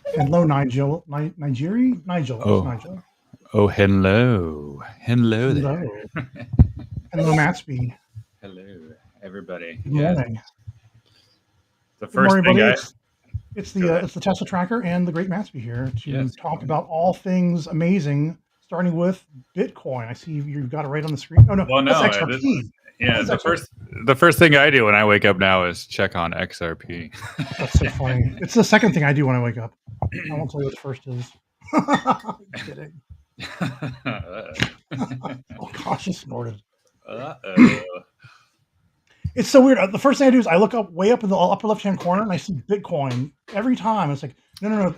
Hello, Nigel. Nigel. It's Oh, Nigel. oh, hello there. Hello. Hello, Mattsby. Hello, everybody. Good Yes, morning. the Good morning, first thing everybody. I It's go the ahead. it's the Tesla Tracker and the Great Mattsby here to Yes, talk about all things amazing, starting with Bitcoin. I see you've got it right on the screen. Oh no, well, that's no, XRP. yeah, That's XRP. the first thing I do when I wake up now is check on XRP. That's so funny. It's the second thing I do when I wake up. I won't tell you what the first is. I'm kidding. Oh gosh, I snorted. Uh-oh. It's so weird. The first thing I do is I look up way up in the upper left hand corner and I see Bitcoin every time. It's like, no.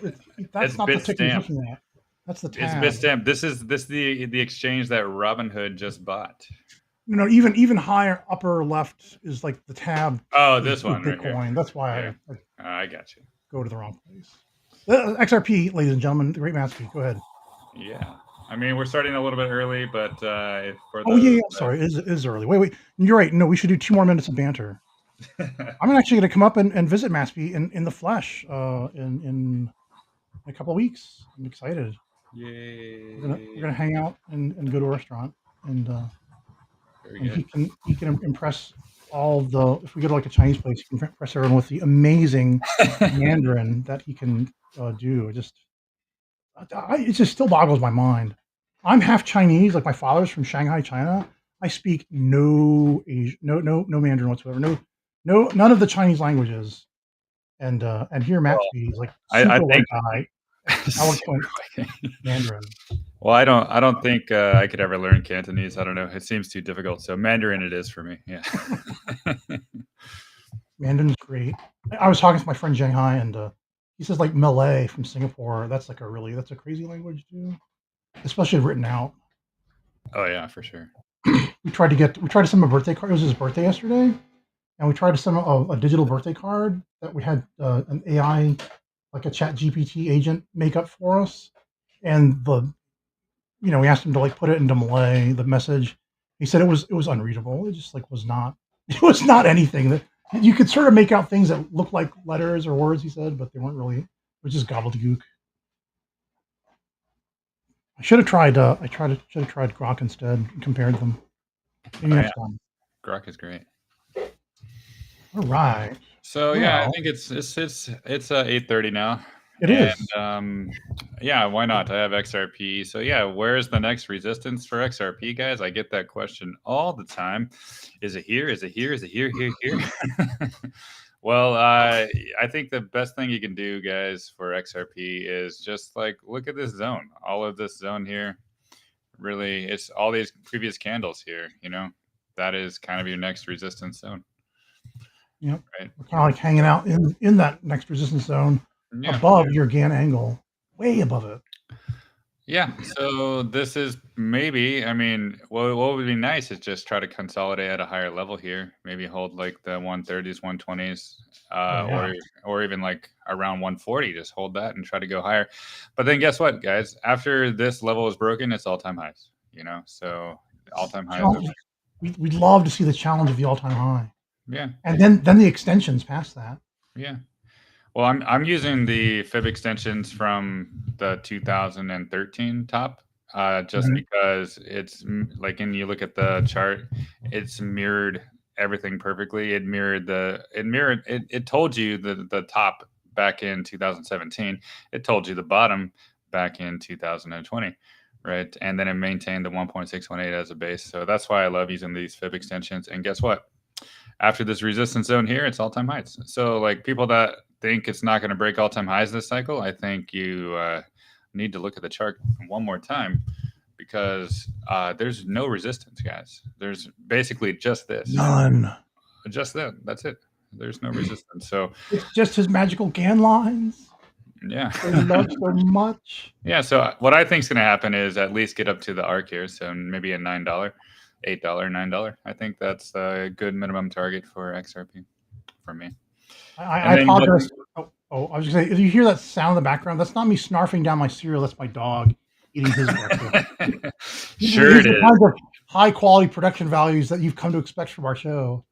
That's It's not the ticker you're Bitstamp. looking at. That's the It's tab. Bitstamp. This the exchange that Robinhood just bought. No, even higher upper left is like the tab Oh, is, this is one right here. Bitcoin. That's why Yeah, I I got you. go to the wrong place. XRP, ladies and gentlemen, the Great Matsby. Go ahead. Yeah, I mean we're starting a little bit early, but for Oh yeah, those yeah. Sorry, it is early. Wait. You're right. No, we should do 2 more minutes of banter. I'm actually going to come up and visit Matsby in the flesh in a couple of weeks. I'm excited. We're gonna Yay! hang out and go to a restaurant Very and good. he can impress all of the if we go to like a Chinese place, he can impress everyone with the amazing Mandarin that he can do. It just still boggles my mind. I'm half Chinese, like my father's from Shanghai, China. I speak no Asian, no Mandarin whatsoever. No, none of the Chinese languages. And here Well, Matsby is like I super white think guy, super eloquent Mandarin. well, I don't think I could ever learn Cantonese. I don't know. It seems too difficult. So Mandarin it is for me. Yeah. Mandarin's great. I was talking to my friend Shanghai, and he says like Malay from Singapore. That's a crazy language too, especially written out. Oh yeah, for sure. We tried to send him a birthday card. It was his birthday yesterday, and we tried to send him a digital birthday card that we had an AI, like a Chat GPT agent, make up for us. And we asked him to like put it into Malay. The message, he said it was unreadable. It just like was not. It was not anything that you could sort of make out things that looked like letters or words. He said, but they weren't really. It was just gobbledygook. I should have tried. Should have tried Grok instead and compared them. Maybe Oh yeah, next time. Grok is great. All right. So yeah, I Well, think it's 8:30 now, it and is. yeah, why not? I have XRP. So yeah, where's the next resistance for XRP, guys? I get that question all the time. Is it here? Is it here? Is it here? Here? Here? Well, I think the best thing you can do, guys, for XRP is just like look at this zone. All of this zone here, really, it's all these previous candles here. That is kind of your next resistance zone, Yep. right? We're kind of like hanging out in that next resistance zone Yeah. above your GAN angle, way above it. Yeah, so this is maybe, I mean, what would be nice is just try to consolidate at a higher level here. Maybe hold like the 130s, 120s, Oh uh, yeah. or or even like around 140. Just hold that and try to go higher. But then guess what, guys? After this level is broken, it's all-time highs. So all-time highs of We'd love to see the challenge of the all-time high, yeah, and then the extensions past that. yeah. Well, I'm using the fib extensions from the 2013 top, just Mhm. because it's like, and you look at the chart, it's mirrored everything perfectly. It told you the top back in 2017. It told you the bottom back in 2020, right? And then it maintained the 1.618 as a base. So that's why I love using these fib extensions. And guess what? After this resistance zone here, it's all-time highs. So like people that think it's not going to break all-time highs this cycle, I think you need to look at the chart one more time because there's no resistance, guys. There's basically just this, None. just that. That's it. There's no resistance. So It's just his magical GAN lines yeah, that he loves so much. yeah. So what I think is going to happen is at least get up to the arc here. So maybe a $9, $8, $9. I think that's a good minimum target for XRP for me. I And then apologize. I was gonna say, if you hear that sound in the background, that's not me snarfing down my cereal. That's my dog eating his breakfast. Sure These it are the is. kinds of high quality production values that you've come to expect from our show.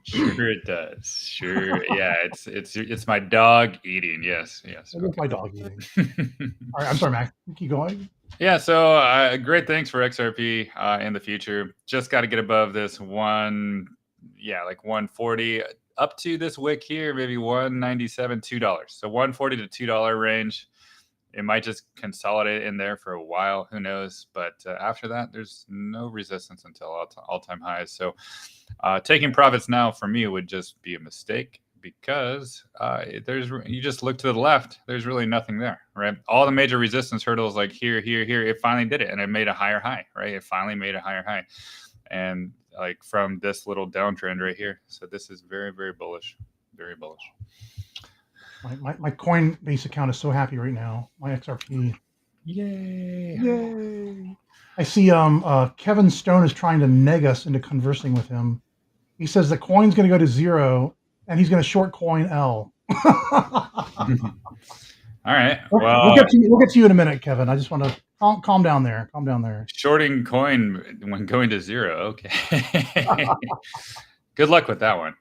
Sure it does. Sure. Yeah, it's my dog eating. Yes. Yes. It is my dog eating. All right, I'm sorry, Max. Keep going. Yeah, so great thanks for XRP in the future. Just got to get above this like 140 up to this wick here, maybe 197, $2. So 140 to $2 range. It might just consolidate in there for a while. Who knows? But after that, there's no resistance until all-time highs. So taking profits now for me would just be a mistake because you just look to the left. There's really nothing there, right? All the major resistance hurdles, like here, it finally did it, and it made a higher high, right? It finally made a higher high, and like from this little downtrend right here. So this is very, very bullish, very bullish. My Coinbase account is so happy right now. My XRP. Yay! Yay! I see Kevin Stone is trying to neg us into conversing with him. He says the coin's going to go to 0 and he's going to short coin L. All right. Well, we'll get to you in a minute, Kevin. I just want to calm down there. Calm down there. Shorting coin when going to 0. Okay. Good luck with that one.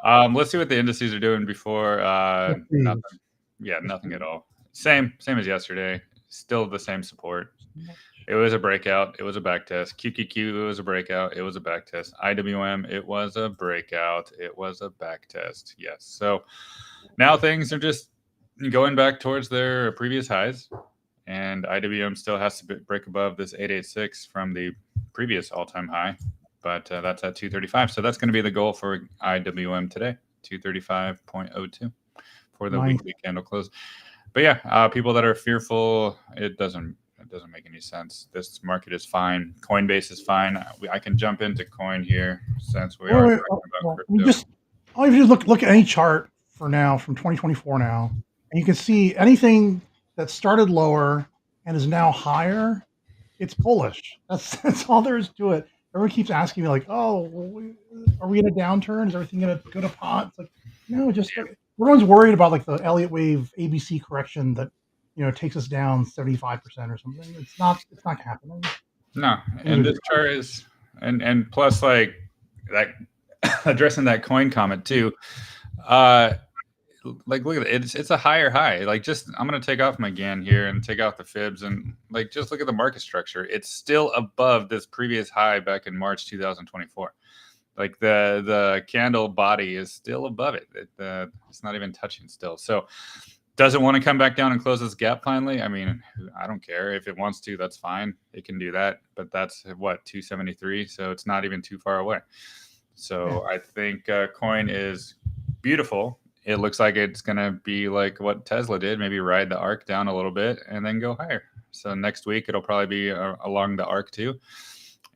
Let's see what the indices are doing before. Nothing. Yeah, nothing at all. Same as yesterday. Still the same support. It was a breakout. It was a back test. QQQ, it was a breakout. It was a back test. IWM, it was a breakout. It was a back test. Yes. So now things are just going back towards their previous highs. And IWM still has to break above this 886 from the previous all-time high. But that's at 235. So that's going to be the goal for IWM today, 235.02 for the weekly candle close. But yeah, people that are fearful, it doesn't make any sense. This market is fine. Coinbase is fine. I can jump into coin here since we are talking about crypto. All you do is look at any chart for now from 2024 now, and you can see anything that started lower and is now higher, it's bullish. That's all there is to it. Everyone keeps asking me like, "Oh, are we in a downturn? Is everything going to go to pot?" It's like, no, just everyone's worried about like the Elliott wave ABC correction that takes us down 75% or something. It's not happening. No, and this chart is and plus like that addressing that coin comment too. Like look at it. It's a higher high. Like I'm gonna take off my GAN here and take out the fibs and like just look at the market structure. It's still above this previous high back in March 2024. Like the candle body is still above it. It's not even touching still. So does it want to come back down and close this gap finally? I mean, I don't care. If it wants to, that's fine. It can do that. But that's what, 273. So it's not even too far away. So I think coin is beautiful. It looks like it's going to be like what Tesla did, maybe ride the arc down a little bit and then go higher. So next week, it'll probably be along the arc too,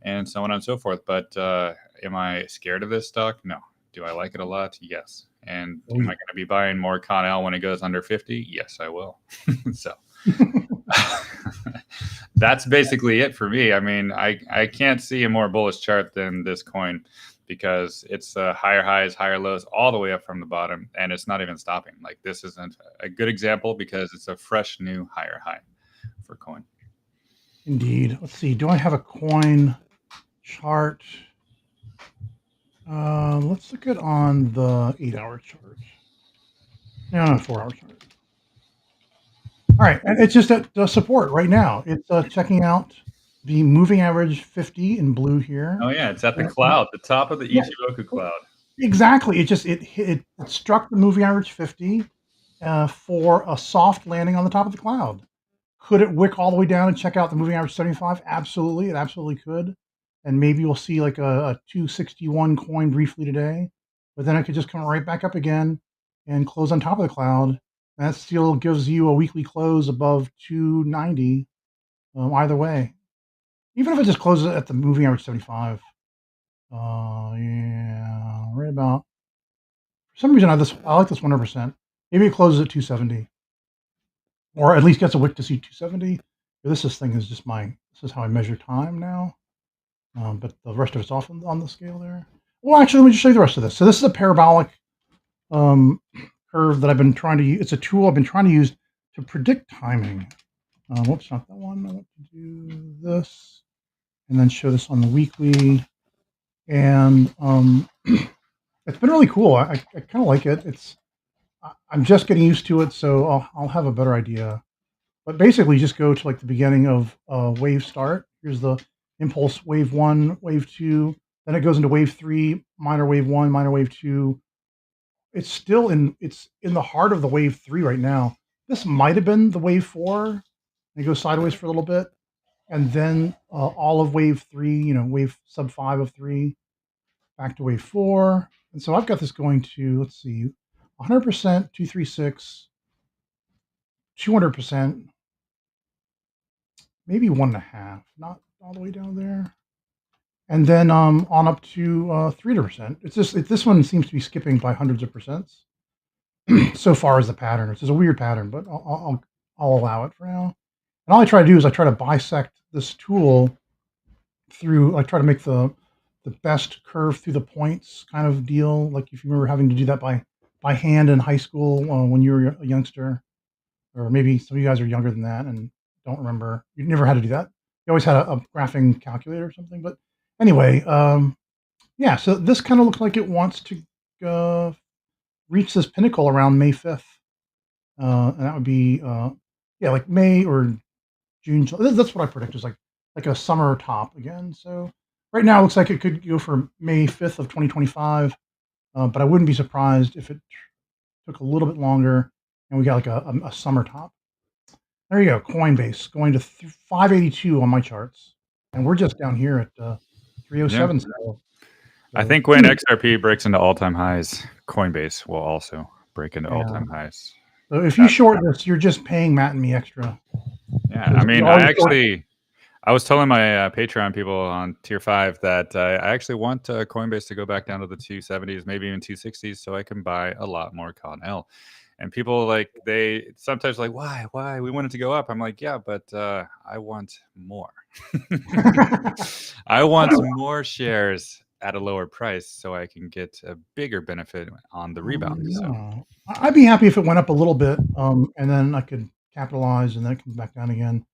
and so on and so forth. But am I scared of this stock? No. Do I like it a lot? Yes. And am I going to be buying more ConL when it goes under 50? Yes, I will. So that's basically it for me. I mean, I can't see a more bullish chart than this coin because it's higher highs, higher lows, all the way up from the bottom, and it's not even stopping. Like this isn't a good example because it's a fresh new higher high for coin. Indeed. Let's see. Do I have a coin chart? Let's look at on the 8-hour chart. No, 4-hour chart. All right, and it's just at the support right now. It's checking out the moving average 50 in blue here. Oh yeah, it's at the cloud, the top of the Ichimoku cloud. Exactly. It struck the moving average 50 for a soft landing on the top of the cloud. Could it wick all the way down and check out the moving average 75? Absolutely, it absolutely could. And maybe we'll see like a 261 coin briefly today, but then it could just come right back up again and close on top of the cloud. That still gives you a weekly close above 290 either way. Even if it just closes at the moving average 75. Yeah, right about. For some reason, I like this 100%. Maybe it closes at 270. Or at least gets a wick to see 270. This thing is just this is how I measure time now. But the rest of it's off on the scale there. Well, actually, let me just show you the rest of this. So this is a parabolic curve that I've been trying to use. It's a tool I've been trying to use to predict timing. Whoops, not that one. I want to do this and then show this on the weekly. And It's been really cool. I kind of like it. I'm just getting used to it, so I'll have a better idea. But basically, just go to like the beginning of wave start. Here's the impulse wave one, wave two. Then it goes into wave three, minor wave one, minor wave two. It's in the heart of the wave three right now. This might have been the wave four. And it goes sideways for a little bit, and then all of wave three. Wave sub five of three, back to wave four. And so I've got this going to, let's see, 100%, 236, 200%, maybe 1.5, not all the way down there. And then on up to 300%. This one seems to be skipping by hundreds of percents so far as the pattern. It's just a weird pattern, but I'll allow it for now. And all I try to do is I try to bisect this tool through, I try to make the best curve through the points kind of deal. Like if you remember having to do that by hand in high school when you were a youngster, or maybe some of you guys are younger than that and don't remember. You never had to do that. You always had a graphing calculator or something. But anyway, yeah. So this kind of looks like it wants to reach this pinnacle around May 5th, and that would be yeah, like May or June. That's what I predict is like a summer top again. So right now it looks like it could go for May 5th of 2025, but I wouldn't be surprised if it took a little bit longer and we got like a summer top. There you go, Coinbase going to 582 on my charts, and we're just down here at Yeah. 307 still. I So, think when XRP breaks into all-time highs, Coinbase will also break into yeah. all-time highs. So if you short this, you're just paying Matt and me extra. Yeah, I mean, I was telling my Patreon people on tier 5 that I actually want Coinbase to go back down to the 270s, maybe even 260s, so I can buy a lot more CONL. And people they sometimes why we want it to go up. I'm like, yeah, but I want more. I want more shares at a lower price so I can get a bigger benefit on the rebound. So. I'd be happy if it went up a little bit, and then I could capitalize, and then it comes back down again.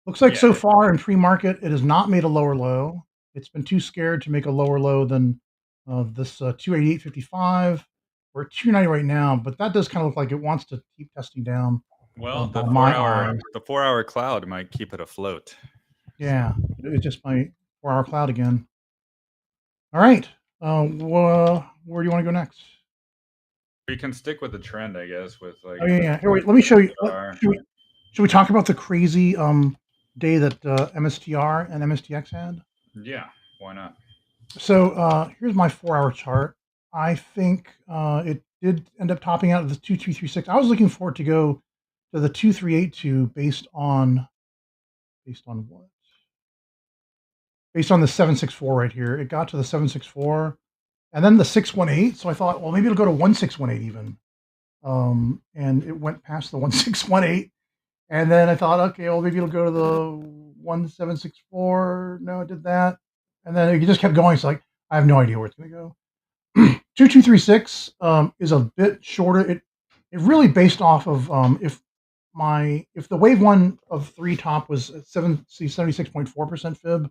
Looks like so far in pre-market, it has not made a lower low. It's been too scared to make a lower low than this 288.55. We're at 290 right now, but that does kind of look like it wants to keep testing down. Well, the 4-hour cloud might keep it afloat. Yeah, it just might 4-hour cloud again. All right, where do you want to go next? We can stick with the trend, I guess. With oh yeah. Here, wait, let me show you. Should we talk about the crazy day that MSTR and MSTX had? Yeah, why not? So here's my 4-hour chart. I think it did end up topping out at the 2236. I was looking for it to go to the 2382 based on what? Based on the 764 right here. It got to the 764 and then the 618. So I thought, well, maybe it'll go to 1618 even. And it went past the 1618. And then I thought, okay, well, maybe it'll go to the 1764. No, it did that. And then it just kept going. So like, I have no idea where it's going to go. 2236 is a bit shorter. It really based off of if the wave one of 3 top was at 76.4% fib,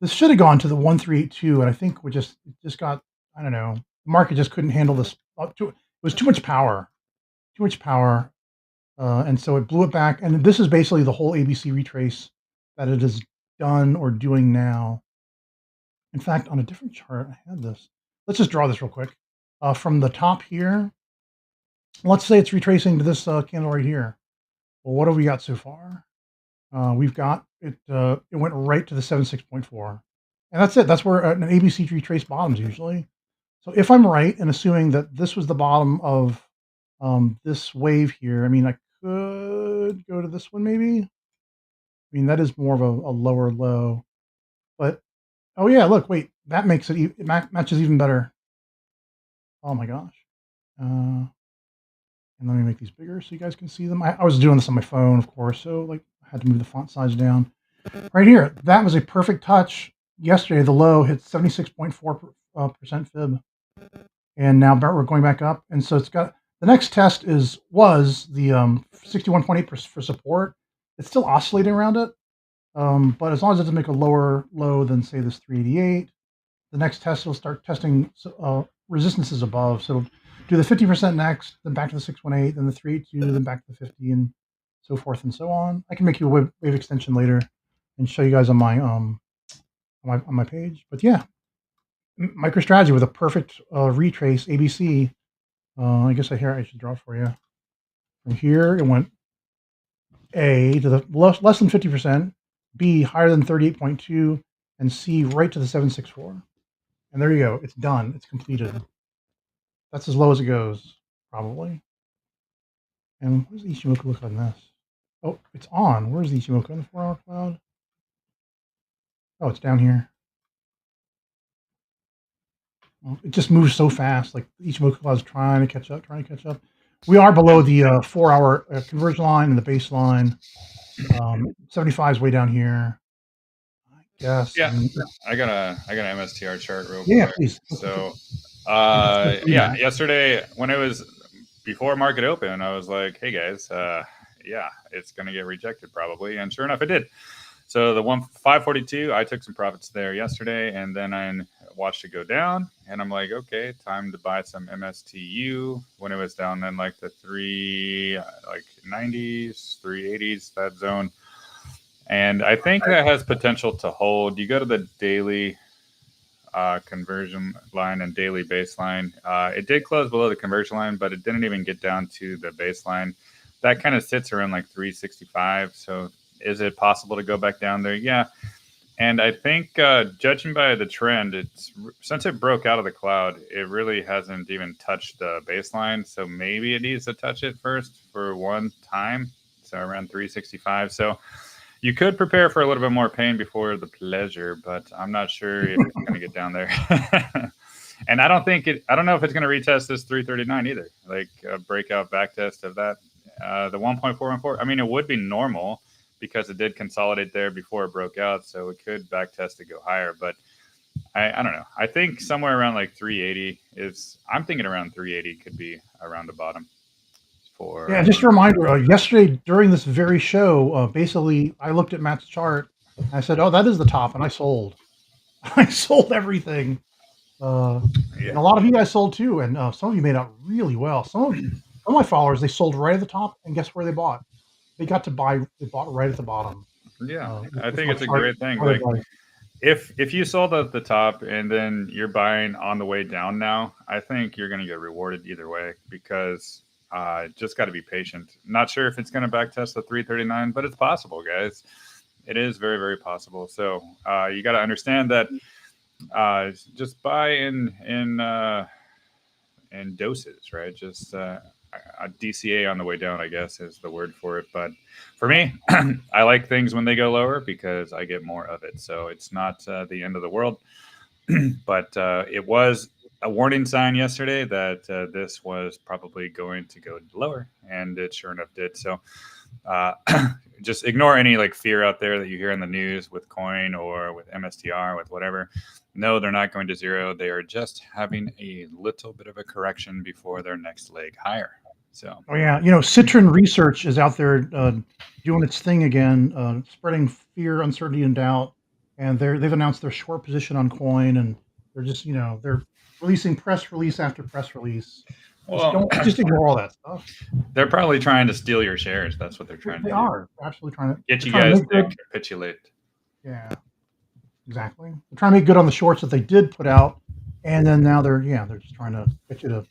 this should have gone to the 1382, and I think it just got, I don't know, the market just couldn't handle this. It was too much power, and so it blew it back. And this is basically the whole ABC retrace that it has done or doing now. In fact, on a different chart, I had this. Let's just draw this real quick. From the top here, let's say it's retracing to this candle right here. Well, what have we got so far? We've got it. It went right to the 76.4, and that's it. That's where an ABC retrace bottoms usually. So if I'm right in assuming that this was the bottom of this wave here, I mean, I could go to this one maybe. I mean, that is more of a lower low, but oh yeah, look, wait, that makes it matches even better. Oh my gosh. And let me make these bigger so you guys can see them. I was doing this on my phone, of course, so like I had to move the font size down. Right here, that was a perfect touch. Yesterday, the low hit 76.4% fib, and now we're going back up. And so it's got the next test was the 61.8 for support. It's still oscillating around it, but as long as it doesn't make a lower low than say this 388, the next test will start testing resistances above. So do the 50% next, then back to the 618, then the 382, then back to the 50, and so forth and so on. I can make you a wave extension later and show you guys on my page. But yeah, MicroStrategy with a perfect retrace ABC. I guess I should draw for you. From here, it went A to the less than 50%, B higher than 38.2, and C right to the 764. And there you go. It's done. It's completed. That's as low as it goes, probably. And what does the Ichimoku look on this? Oh, it's on. Where's the Ichimoku in the 4-hour cloud? Oh, it's down here. Well, it just moves so fast. Like the Ichimoku cloud is trying to catch up. We are below the 4-hour conversion line and the baseline. 75 is way down here. I guess. Yeah, I got an MSTR chart real quick. Yeah, please. So, yesterday when it was before market open, I was like, hey guys, yeah, it's going to get rejected probably. And sure enough, it did. So the 542, I took some profits there yesterday, and then I watched it go down, and I'm like, okay, time to buy some MSTU when it was down in like the 390s, 380s, that zone. And I think that has potential to hold. You go to the daily conversion line and daily baseline. It did close below the conversion line, but it didn't even get down to the baseline. That kind of sits around like 365. So is it possible to go back down there? Yeah. And I think judging by the trend, since it broke out of the cloud, it really hasn't even touched the baseline. So maybe it needs to touch it first for one time. So around 365. So you could prepare for a little bit more pain before the pleasure, but I'm not sure if it's going to get down there. And I don't know if it's going to retest this 339 either, like a breakout back test of that. The 1.414, I mean, it would be normal because it did consolidate there before it broke out. So it could back test to go higher, but I don't know. I think somewhere around like 380 I'm thinking around 380 could be around the bottom. Yeah, just a reminder, yesterday during this very show, basically I looked at Matt's chart and I said, oh, that is the top, and I sold. I sold everything. And a lot of you guys sold too, and some of you made out really well. Some of my followers, they sold right at the top, and guess where they bought? They got to buy. They bought right at the bottom. Yeah, I think it's a great thing. Like, if you sold at the top and then you're buying on the way down now, I think you're going to get rewarded either way because just got to be patient. Not sure if it's going to backtest the 339, but it's possible, guys. It is very, very possible. So you got to understand that just buy in doses, right? Just a DCA on the way down, I guess, is the word for it. But for me, I like things when they go lower because I get more of it. So it's not the end of the world. But it was a warning sign yesterday that this was probably going to go lower, and it sure enough did. So just ignore any like fear out there that you hear in the news with coin or with MSTR, with whatever. No, they're not going to zero. They are just having a little bit of a correction before their next leg higher. So, oh yeah, Citron Research is out there doing its thing again, spreading fear, uncertainty, and doubt. And they've announced their short position on coin, and they're just they're releasing press release after press release. Well, just ignore all that stuff. They're probably trying to steal your shares. That's what they're trying to do. They are absolutely trying to get you guys to capitulate. Yeah, exactly. They're trying to make good on the shorts that they did put out, and then now they're just trying to get you to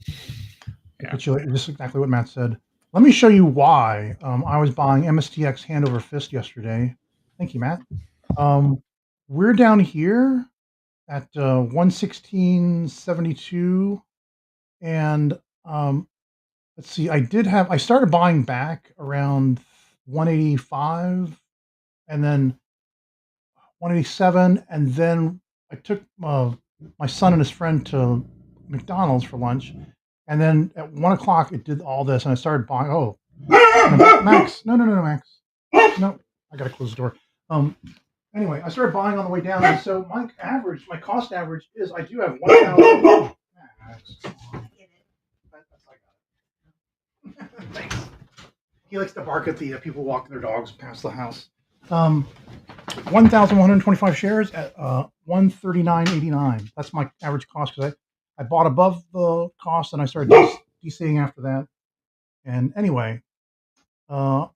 capitulate. Just exactly what Matt said. Let me show you why I was buying MSTX hand over fist yesterday. Thank you, Matt. We're down here at 116.72, and let's see. I started buying back around 185, and then 187, and then I took my son and his friend to McDonald's for lunch, and then at 1 o'clock it did all this, and I started buying. Oh, Max, no, Max, no, I gotta close the door. Anyway, I started buying on the way down, and so my cost average is I do have 1,000. Thanks. He likes to bark at the people walking their dogs past the house. 1,125 shares at 139.89. That's my average cost because I bought above the cost and I started DCing after that. And anyway, I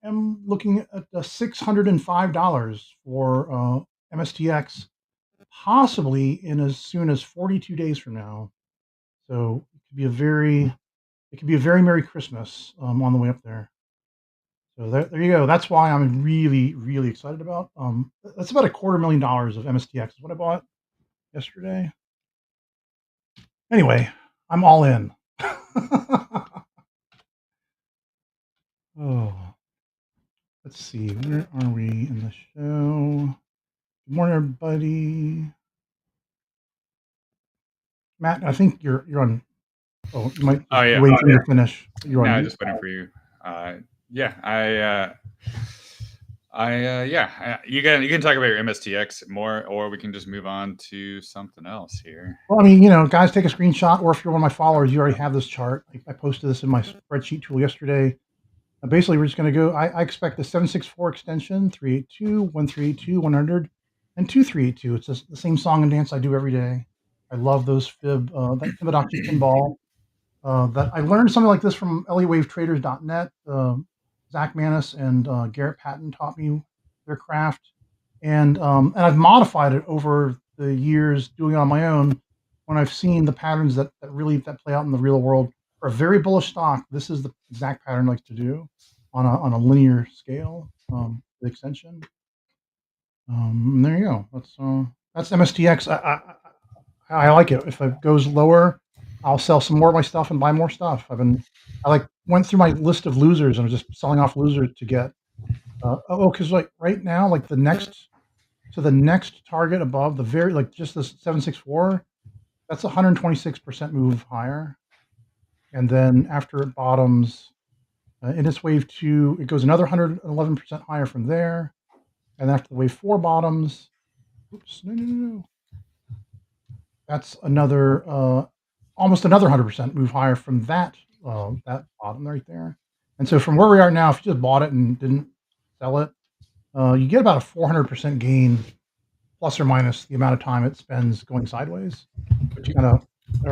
am looking at $605 for MSTX, possibly in as soon as 42 days from now. So it could be a very Merry Christmas on the way up there. So there you go. That's why I'm really, really excited about. That's about $250,000 of MSTX is what I bought yesterday. Anyway, I'm all in. Oh, let's see. Where are we in the show? Good morning, everybody. Matt, I think you're on. Oh, you might Oh yeah. wait for me to finish. You're No, on I mute. just waiting for you. Yeah, you can talk about your MSTX more, or we can just move on to something else here. Well, I mean, guys, take a screenshot, or if you're one of my followers, you already have this chart. I posted this in my spreadsheet tool yesterday. Basically, we're just going to go. I expect the 764 extension, 382, 1382, 100, and 2382. It's just the same song and dance I do every day. I love those that Fibonacci pinball. That I learned something like this from LAWaveTraders.net. Zach Manis and Garrett Patton taught me their craft, and I've modified it over the years doing it on my own. When I've seen the patterns that play out in the real world for a very bullish stock, this is the exact pattern I like to do on a linear scale. The extension. There you go. That's MSTX. I like it. If it goes lower, I'll sell some more of my stuff and buy more stuff. I went through my list of losers and I'm just selling off losers to get. Because like right now, like the next target above the very just this 764, that's 126% move higher, and then after it bottoms in its wave 2, it goes another 111% higher from there, and after the wave 4 bottoms, oops, no. That's another almost another 100% move higher from that bottom right there. And so from where we are now, if you just bought it and didn't sell it, you get about a 400% gain, plus or minus the amount of time it spends going sideways, which kind of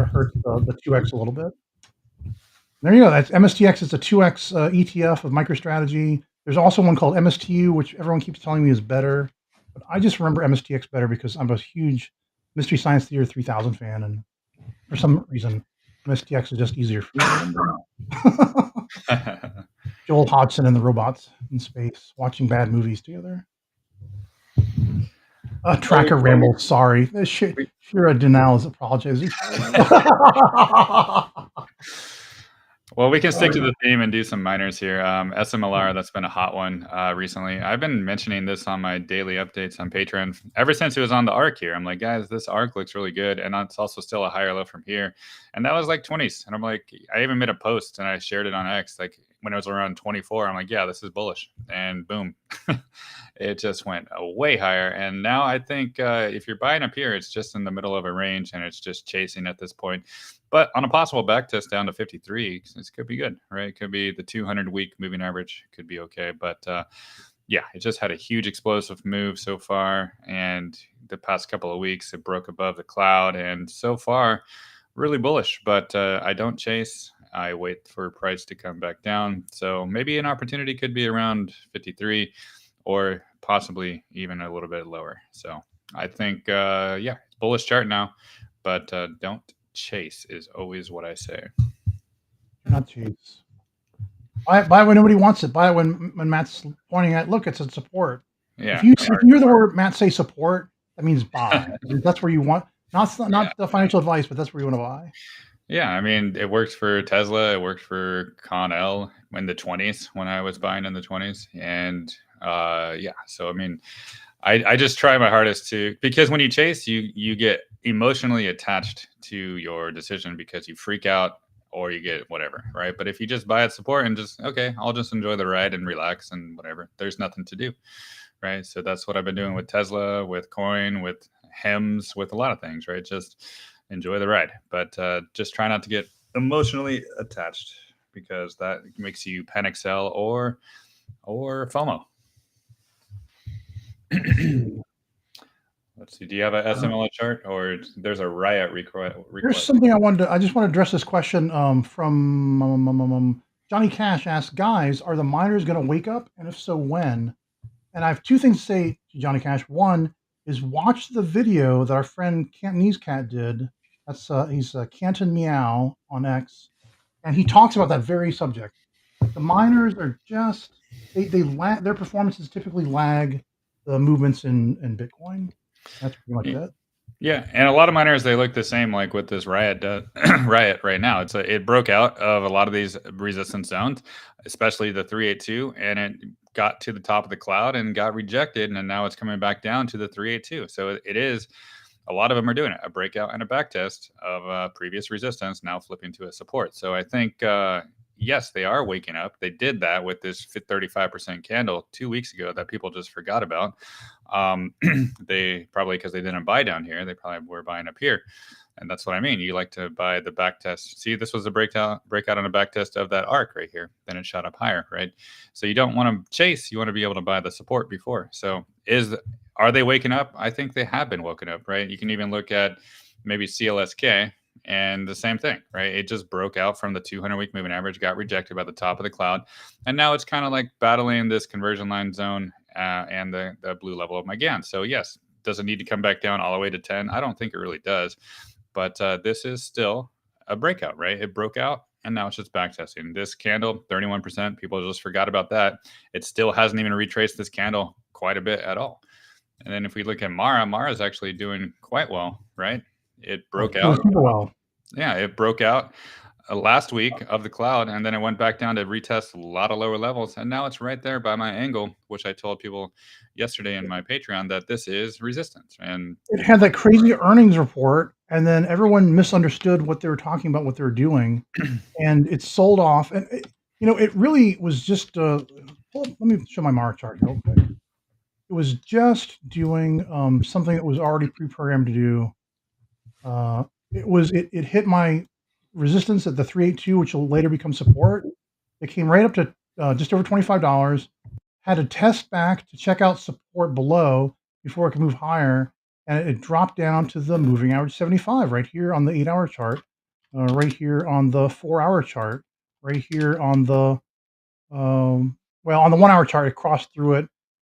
hurts the 2x a little bit. There you go. That's MSTX. It's a 2x ETF of MicroStrategy. There's also one called MSTU, which everyone keeps telling me is better, but I just remember MSTX better because I'm a huge Mystery Science Theater 3000 fan, and for some reason, MSTX is just easier for me to remember. Joel Hodgson and the robots in space watching bad movies together. Tracker ramble. Sorry, Shira Denal is apologizing. Well, we can stick to the theme and do some minors here. SMLR, that's been a hot one recently. I've been mentioning this on my daily updates on Patreon ever since it was on the arc here. I'm like, guys, this arc looks really good, and it's also still a higher low from here. And that was like 20s. And I'm like, I even made a post and I shared it on X, like when it was around 24. I'm like, yeah, this is bullish. And boom, it just went way higher. And now I think if you're buying up here, it's just in the middle of a range and it's just chasing at this point. But on a possible back test down to 53, this could be good, right? It could be the 200-week moving average could be okay. But yeah, it just had a huge explosive move so far. And the past couple of weeks, it broke above the cloud. And so far, really bullish. But I don't chase. I wait for price to come back down. So maybe an opportunity could be around 53 or possibly even a little bit lower. So I think, yeah, it's bullish chart now. But don't chase is always what I say. Not chase. Buy it when nobody wants it. Buy it when Matt's pointing at, look, it's a support. Yeah. If you hear the word Matt say support, that means buy. That's where you want, not the financial advice, but that's where you want to buy. Yeah, I mean, it worked for Tesla. It worked for Con-L in the 20s when I was buying in the 20s. And yeah, so I mean, I just try my hardest to, because when you chase, you get emotionally attached to your decision because you freak out or you get whatever, right? But if you just buy at support and just, okay, I'll just enjoy the ride and relax and whatever, there's nothing to do, right? So that's what I've been doing with Tesla, with Coin, with Hems, with a lot of things, right? Just enjoy the ride, but just try not to get emotionally attached because that makes you panic sell or FOMO. Let's see. Do you have a SMLR chart, or there's a riot Here's request? something I just want to address this question from Johnny Cash asked, guys, are the miners going to wake up? And if so, when? And I have two things to say to Johnny Cash. One is watch the video that our friend Cantonese Cat did. That's he's Canton Meow on X, and he talks about that very subject. The miners are just they lag, their performances typically lag the movements in Bitcoin. That's pretty much it. Yeah, and a lot of miners, they look the same, like with this riot riot right now. It broke out of a lot of these resistance zones, especially the 382, and it got to the top of the cloud and got rejected, and now it's coming back down to the 382. So it is, a lot of them are doing it, a breakout and a back test of previous resistance, now flipping to a support. So I think yes, they are waking up. They did that with this 35% candle 2 weeks ago that people just forgot about. They probably, because they didn't buy down here, they probably were buying up here. And that's what I mean. You like to buy the back test. See, this was a breakout on a back test of that arc right here. Then it shot up higher, right? So you don't want to chase. You want to be able to buy the support before. So are they waking up? I think they have been woken up, right? You can even look at maybe CLSK and the same thing, right? It just broke out from the 200-week moving average, got rejected by the top of the cloud. And now it's kind of like battling this conversion line zone and the blue level of my GAN. So yes, does it need to come back down all the way to 10? I don't think it really does. But this is still a breakout, right? It broke out, and now it's just back testing. This candle, 31%, people just forgot about that. It still hasn't even retraced this candle quite a bit at all. And then if we look at Mara is actually doing quite well, right? It broke out. Super well. Yeah, it broke out last week of the cloud, and then it went back down to retest a lot of lower levels, and now it's right there by my angle, which I told people yesterday in my Patreon that this is resistance. And it had that crazy earnings report, and then everyone misunderstood what they were talking about, what they were doing, and it sold off. And it really was just. Let me show my Mara chart real quick. It was just doing something that was already pre-programmed to do. It hit my resistance at the 382, which will later become support. It came right up to just over $25. Had to test back to check out support below before it could move higher, and it dropped down to the moving average 75 right here on the 8-hour chart, right here on the 4-hour chart, right here on the on the 1-hour chart. It crossed through it,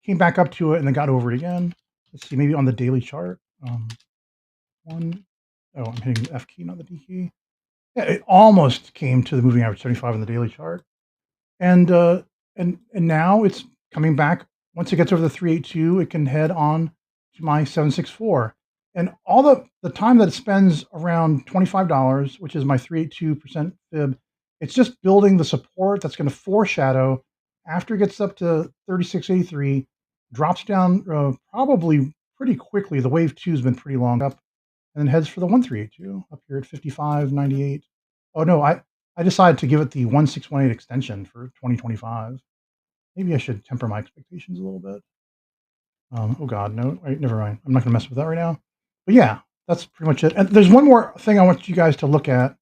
came back up to it, and then got over it again. Let's see, maybe on the daily chart. I'm hitting the F key, not the D key. Yeah, it almost came to the moving average 75 on the daily chart, and now it's coming back. Once it gets over the 382, it can head on to my 764. And all the time that it spends around $25, which is my 382% fib, it's just building the support that's going to foreshadow after it gets up to 3683, drops down probably pretty quickly. The wave 2 has been pretty long up, and then heads for the 1382 up here at 55.98. Oh no, I decided to give it the 1618 extension for 2025. Maybe I should temper my expectations a little bit. Oh God, no, never mind. I'm not going to mess with that right now. But yeah, that's pretty much it. And there's one more thing I want you guys to look at.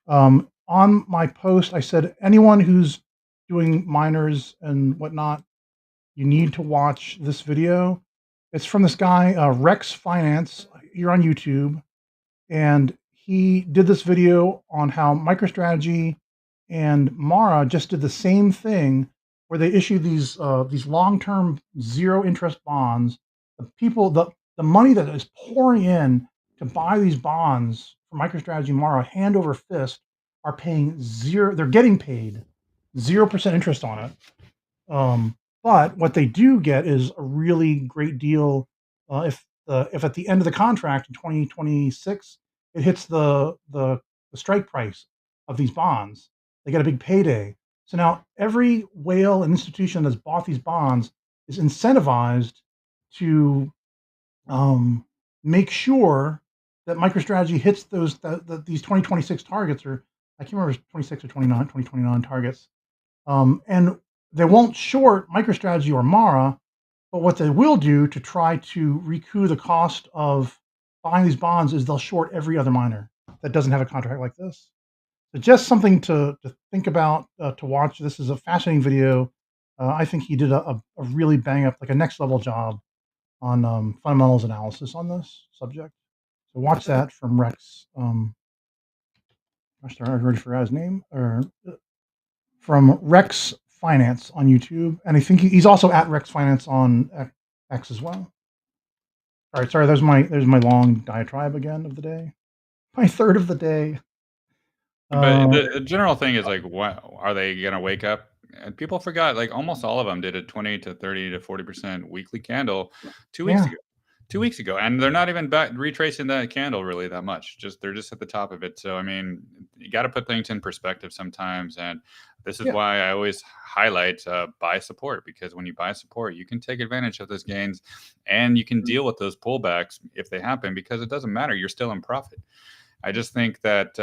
On my post, I said anyone who's doing miners and whatnot, you need to watch this video. It's from this guy, Rex Finance, here on YouTube. And he did this video on how MicroStrategy and Mara just did the same thing, where they issued these long-term zero interest bonds. The money that is pouring in to buy these bonds for MicroStrategy and Mara, hand over fist, are paying zero. They're getting paid 0% interest on it. But what they do get is a really great deal. If at the end of the contract in 2026 it hits the strike price of these bonds, they get a big payday. So now every whale and institution that's bought these bonds is incentivized to make sure that MicroStrategy hits these 2026 targets, or I can't remember if it's 26 or 2029 targets. And they won't short MicroStrategy or Mara, but what they will do to try to recoup the cost of buying these bonds is they'll short every other miner that doesn't have a contract like this. So just something to think about, to watch. This is a fascinating video. I think he did a really bang up, like a next level job on fundamentals analysis on this subject. So watch that from Rex. Gosh, I already forgot his name. Or from Rex Finance on YouTube, and I think he's also at Rex Finance on X as well. All right, sorry. There's my long diatribe again of the day. My third of the day. But the general thing is like, what are they gonna wake up? And people forgot, like almost all of them did a 20 to 30 to 40% weekly candle 2 weeks Yeah, ago. 2 weeks ago, and they're not even back retracing that candle really that much. Just they're just at the top of it. So I mean, you got to put things in perspective sometimes, and this is yeah. why I always highlight buy support, because when you buy support, you can take advantage of those gains, and you can deal with those pullbacks if they happen, because it doesn't matter. You're still in profit. I just think that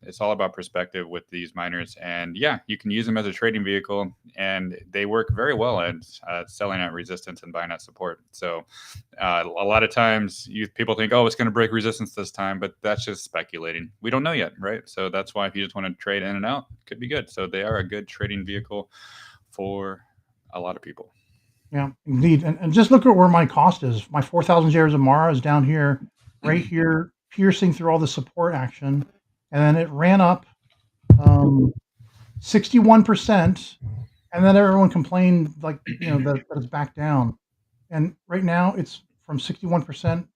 it's all about perspective with these miners, and yeah, you can use them as a trading vehicle, and they work very well at selling at resistance and buying at support. So a lot of times, people think, oh, it's going to break resistance this time, but that's just speculating. We don't know yet, right? So that's why if you just want to trade in and out, it could be good. So they are a good trading vehicle for a lot of people. Yeah, indeed. And just look at where my cost is. My 4,000 shares of Mara is down here, right here, piercing through all the support action. And then it ran up 61%. And then everyone complained, like, that it's back down. And right now it's from 61%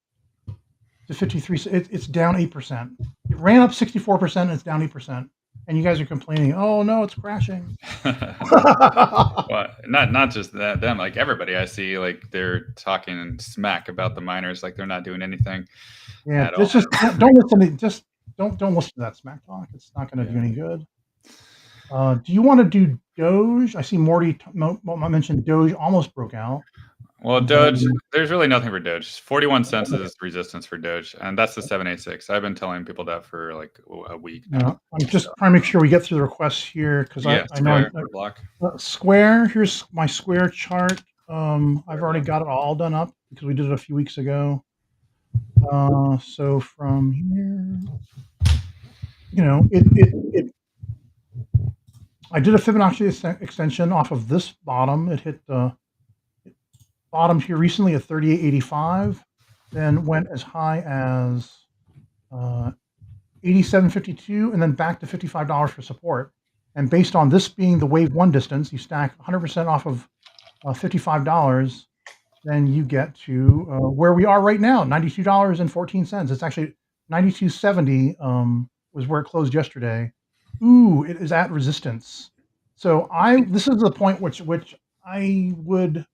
to 53. It's down 8%. It ran up 64% and it's down 8%. And you guys are complaining, oh, no, it's crashing. Well, not just that, them, like everybody I see, like they're talking smack about the miners, like they're not doing anything Yeah, at all. don't listen to don't listen to that smack talk. It's not going to do Yeah. any good. Do you want to do Doge? I see Morty mentioned Doge almost broke out. Well, But Doge, there's really nothing for Doge. 41 cents is resistance for Doge, and that's the 786. I've been telling people that for like a week now. I'm So just trying to make sure we get through the requests here because yeah, I know square or block. Square. Here's my Square chart. I've already got it all done up because we did it a few weeks ago. So from here, it I did a Fibonacci extension off of this bottom. It hit bottomed here recently at 38.85, then went as high as 87.52, and then back to $55 for support. And based on this being the wave one distance, you stack 100% off of $55, then you get to where we are right now, $92.14. It's actually 92.70 was where it closed yesterday. Ooh, it is at resistance. So this is the point which I would,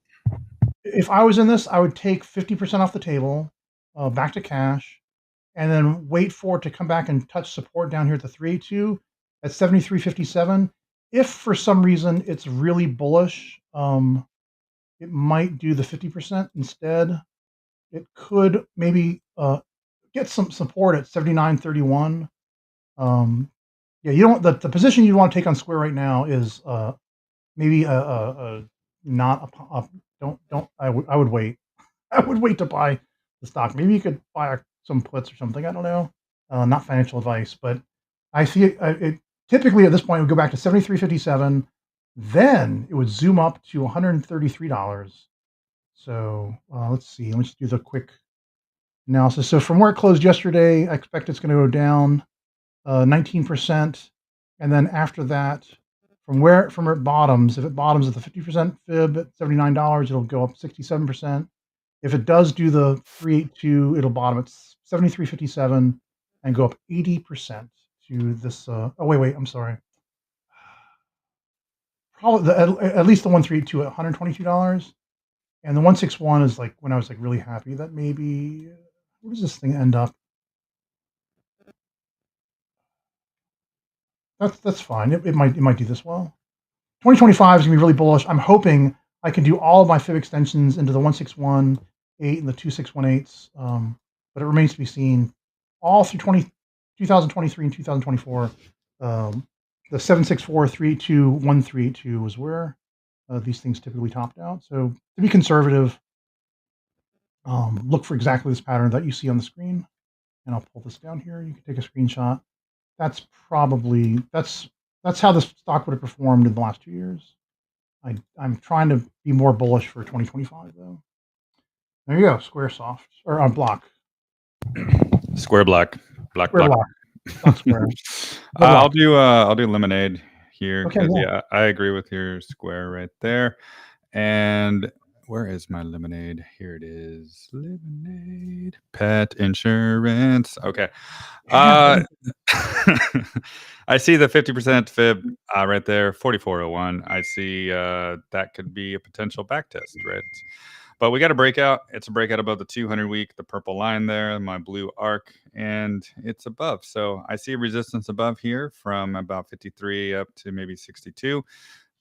if I was in this, I would take 50% off the table, back to cash, and then wait for it to come back and touch support down here at the 382 at 73.57. If for some reason it's really bullish, it might do the 50% instead. It could maybe get some support at 79.31. Yeah, you don't. The position you want to take on Square right now is maybe a not a don't. I would wait. I would wait to buy the stock. Maybe you could buy some puts or something. I don't know. Not financial advice, but I see it typically at this point it would go back to 73.57. Then it would zoom up to $133. So let's see. Let me just do the quick analysis. So from where it closed yesterday, I expect it's going to go down 19%, and then after that, from where it bottoms, if it bottoms at the 50% fib at $79, it'll go up 67%. If it does do the 382, it'll bottom at 73.57 and go up 80% to this. Oh wait, I'm sorry. Probably at least the 132 at $122, and the 161 is like when I was like really happy that maybe where does this thing end up? That's fine. It might do this well. 2025 is gonna be really bullish. I'm hoping I can do all of my fib extensions into the 161.8 and the 2618s, but it remains to be seen. All through 2023 and 2024, the 764.32132 was where these things typically topped out. So to be conservative, look for exactly this pattern that you see on the screen, and I'll pull this down here. You can take a screenshot. That's how the stock would have performed in the last 2 years. I'm trying to be more bullish for 2025 though. There you go, Squaresoft or on block. Square block. Square block, not square. I'll Block. do lemonade here Okay, because yeah. I agree with your square right there. And where is my lemonade? Here it is. Lemonade. Pet insurance. Okay. Yeah. I see the 50% fib right there, 4401. I see that could be a potential back test, right? But we got a breakout. It's a breakout above the 200 week, the purple line there, my blue arc, and it's above. So I see resistance above here from about 53 up to maybe 62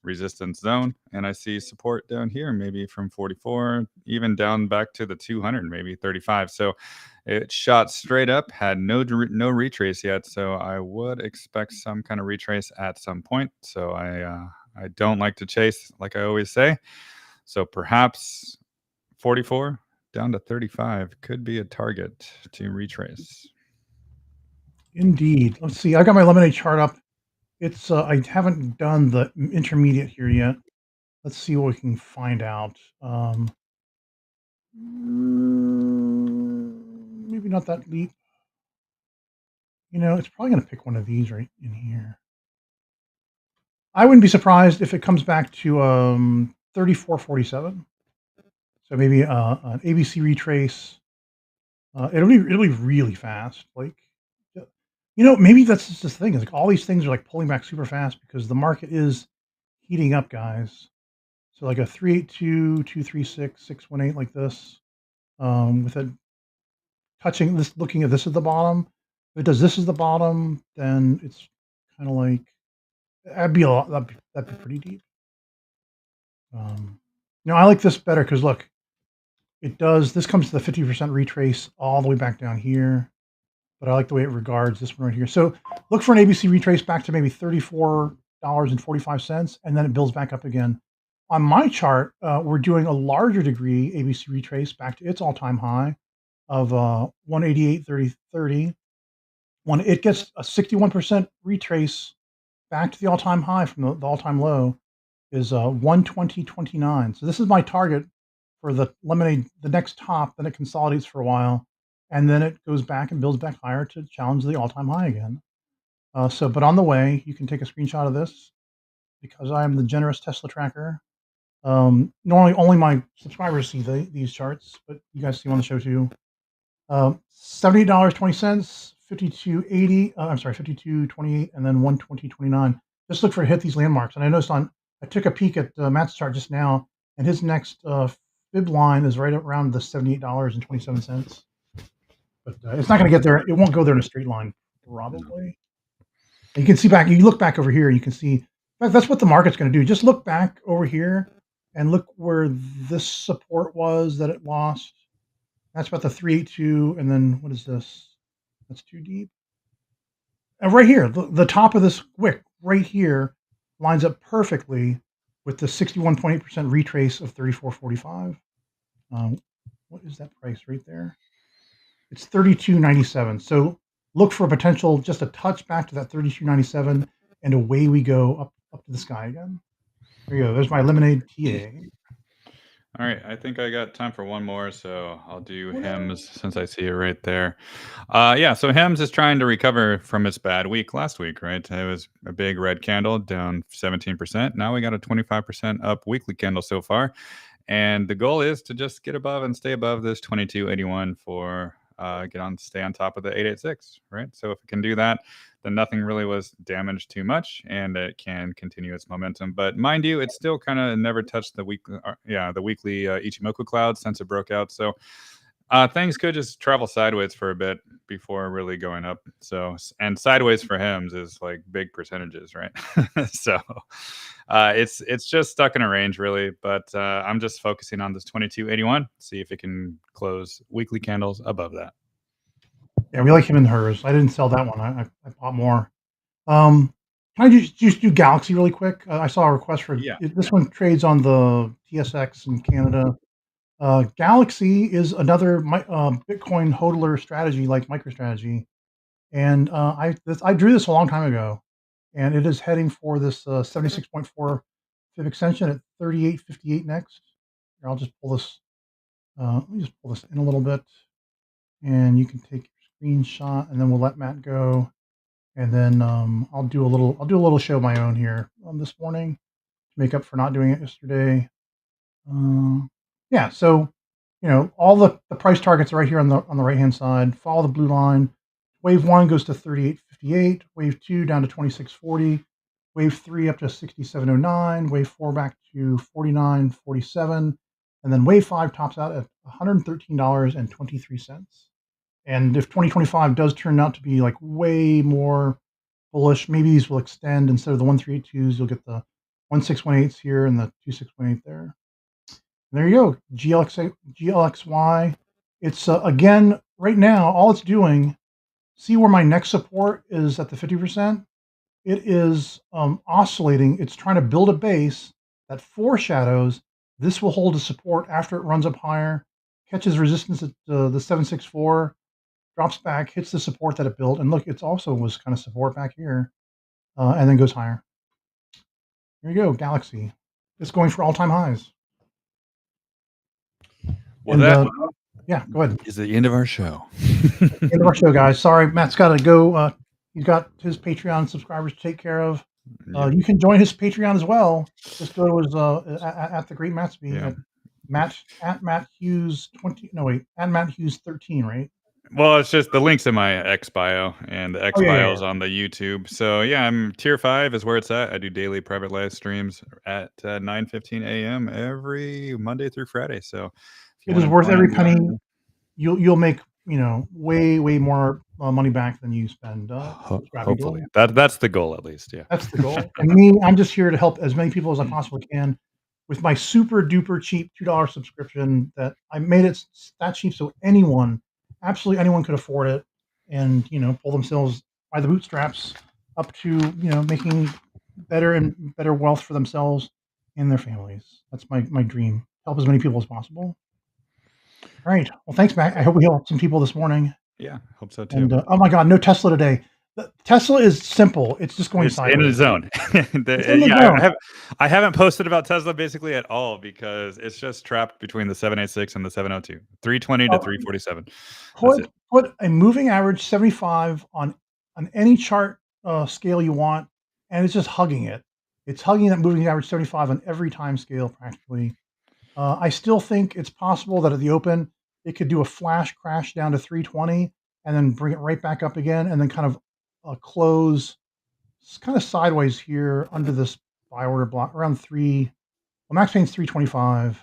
resistance zone. And I see support down here, maybe from 44, even down back to the 200, maybe 35. So it shot straight up, had no retrace yet. So I would expect some kind of retrace at some point. So I don't like to chase, like I always say. So perhaps 44 down to 35 could be a target to retrace. Indeed. Let's see. I got my lemonade chart up. It's I haven't done the intermediate here yet. Let's see what we can find out. Maybe not that deep. It's probably going to pick one of these right in here. I wouldn't be surprised if it comes back to 34.47. So maybe an ABC retrace. It'll be really fast. Like, maybe that's just the thing. Is like all these things are like pulling back super fast because the market is heating up, guys. So like a 382, 236, 618 like this, with it touching this, looking at this at the bottom. If it does this as the bottom, then it's kind of like that'd be a lot. That'd be pretty deep. I like this better because look, it does. This comes to the 50% retrace all the way back down here. But I like the way it regards this one right here. So look for an ABC retrace back to maybe $34.45, and then it builds back up again. On my chart, we're doing a larger degree ABC retrace back to its all-time high of 188.30. When it gets a 61% retrace back to the all-time high from the all-time low is 120.29. So this is my target for the lemonade, the next top. Then it consolidates for a while, and then it goes back and builds back higher to challenge the all-time high again. But on the way, you can take a screenshot of this because I am the generous Tesla tracker. Normally, only my subscribers see these charts, but you guys see them on the show too. $78.20, 52.80. I'm sorry, 52.28, and then 120.29. Just look for hit these landmarks. And I noticed I took a peek at Matt's chart just now, and his next fib line is right around the $78.27. But it's not going to get there. It won't go there in a straight line, probably. And you can see back. You look back over here, you can see. In fact, that's what the market's going to do. Just look back over here and look where this support was that it lost. That's about the 382, and then what is this? That's too deep. And right here, the top of this wick right here lines up perfectly with the 61.8% retrace of 34.45. What is that price right there? It's 32.97. So look for a potential, just a touch back to that 32.97, and away we go up to the sky again. There you go. There's my lemonade TA. All right, I think I got time for one more, so I'll do Oh, no. HEMS since I see it right there. Yeah, so HEMS is trying to recover from its bad week last week, right? It was a big red candle down 17%. Now we got a 25% up weekly candle so far. And the goal is to just get above and stay above this 2281 for stay on top of the 886, right? So if it can do that, then nothing really was damaged too much, and it can continue its momentum. But mind you, it's still kind of never touched the weekly Ichimoku cloud since it broke out. So things could just travel sideways for a bit before really going up. So, and sideways for HEMS is like big percentages, right? So it's just stuck in a range really, but I'm just focusing on this 2281, see if it can close weekly candles above that. Yeah, we like him in hers. I didn't sell that one. I bought more. Can I just do Galaxy really quick? I saw a request for Yeah. this one trades on the TSX in Canada. Galaxy is another Bitcoin hodler strategy like MicroStrategy, and I drew this a long time ago, and it is heading for this 76.4 fib extension at 38.58 next. Here, I'll just pull this Let me just pull this in a little bit, and you can take your screenshot, and then we'll let Matt go, and then I'll do a little show of my own here this morning to make up for not doing it yesterday. Yeah, so all the price targets are right here on the right hand side. Follow the blue line. Wave 1 goes to 38.58. Wave 2 down to 26.40. Wave 3 up to 67.09. Wave 4 back to 49.47. And then wave 5 tops out at $113.23. And if 2025 does turn out to be like way more bullish, maybe these will extend. Instead of the 1382s, you'll get the 1618s here and the 2618 there. There you go, GLXY. It's again right now. All it's doing. See where my next support is at the 50%. It is oscillating. It's trying to build a base that foreshadows this will hold a support after it runs up higher, catches resistance at the 764, drops back, hits the support that it built, and look, it's also was kind of support back here, and then goes higher. There you go, Galaxy. It's going for all-time highs. Well, and, yeah, go ahead. Is the end of our show. End of our show, guys. Sorry, Matt's got to go. He's got his Patreon subscribers to take care of. You can join his Patreon as well. Just go to his at the Great Mattsby at Matt Hughes 20. No wait, at Matt Hughes 13, right? Well, it's just the links in my X bio, and the X bio is on the YouTube. So yeah, I'm tier 5 is where it's at. I do daily private live streams at 9:15 a.m. every Monday through Friday. So it is worth every penny. You'll make way more money back than you spend. Hopefully, that's the goal at least. Yeah, that's the goal. And me, I'm just here to help as many people as I possibly can with my super duper cheap $2 subscription that I made it that cheap so absolutely anyone could afford it, and pull themselves by the bootstraps up to making better and better wealth for themselves and their families. That's my dream. Help as many people as possible. All right. Well, thanks, Matt. I hope we helped some people this morning. Yeah, hope so too. And oh my God, no Tesla today. Tesla is simple. It's just going sideways. In the zone. I haven't posted about Tesla basically at all because it's just trapped between the 786 and the 702, 320 to 347. Put a moving average 75 on any chart scale you want, and it's just hugging it. It's hugging that moving average 75 on every time scale practically. I still think it's possible that at the open it could do a flash crash down to 320 and then bring it right back up again, and then kind of close kind of sideways here under this buy order block around 3. Well, Max Payne's 325.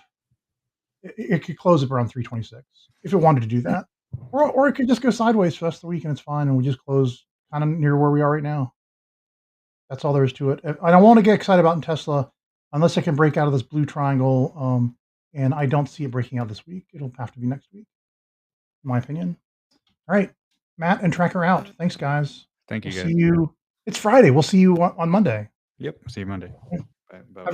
It could close up around 326 if it wanted to do that, or it could just go sideways for the rest of the week and it's fine, and we just close kind of near where we are right now. That's all there is to it. I don't want to get excited about in Tesla unless it can break out of this blue triangle, and I don't see it breaking out this week. It'll have to be next week, in my opinion. All right, Matt and Tracker out. Thanks, guys. Thank you, guys. See you. It's Friday. We'll see you on Monday. Yep. See you Monday. Bye.